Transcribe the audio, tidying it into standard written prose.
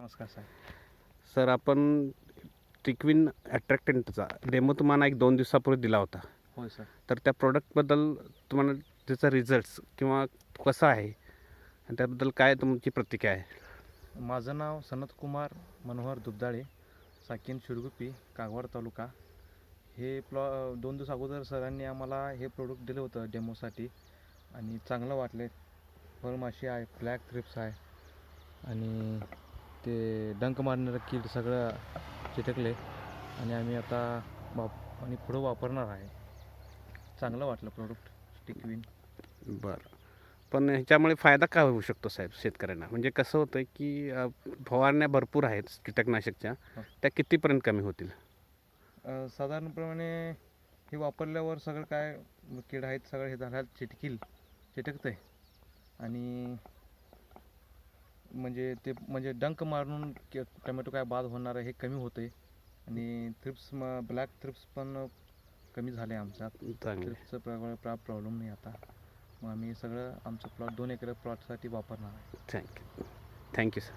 नमस्कार साहेब. सर, आपण ट्रिक्विन अट्रॅक्टंटचा डेमो तुम्हाला 1-2 दिवसापूर्वी दिला होता. होय सर. तर त्या प्रॉडक्टबद्दल तुम्हाला त्याचा रिझल्ट्स किंवा कसा आहे आणि त्याबद्दल काय तुमची प्रतिक्रिया आहे? माझं नाव सनतकुमार मनोहर दुबदाळे, साकीन शिरगुप्पी, कागवाड तालुका. हे 2 दिवस अगोदर सरांनी आम्हाला हे प्रोडक्ट दिलं होतं डेमोसाठी आणि चांगलं वाटले. फळमाशी आहे, ब्लॅक थ्रिप्स आहे आणि ते डंक मारणारं कीड सगळं चिटकले आणि आम्ही आता आणि पुढं वापरणार आहे. चांगलं वाटलं प्रोडक्ट ट्रिक्विन. बरं. पण ह्याच्यामुळे फायदा काय होऊ शकतो साहेब शेतकऱ्यांना? म्हणजे कसं होतं की फवारण्या भरपूर आहेत कीटकनाशकच्या, त्या कितीपर्यंत कमी होतील? साधारणप्रमाणे हे वापरल्यावर सगळं काय कीड आहेत सगळं हे झालं चिटकतं आहे आणि म्हणजे डंक मारून टमॅटो काय बाद होणार आहे हे कमी होतं आहे आणि ब्लॅक थ्रिप्स पण कमी झाले आमच्यात. चांगलं. थ्रिप्सचं प्रॉब्लेम नाही आता. मग आम्ही सगळं आमचं 2 एकर प्लॉटसाठी वापरणार आहे. Thank you sir.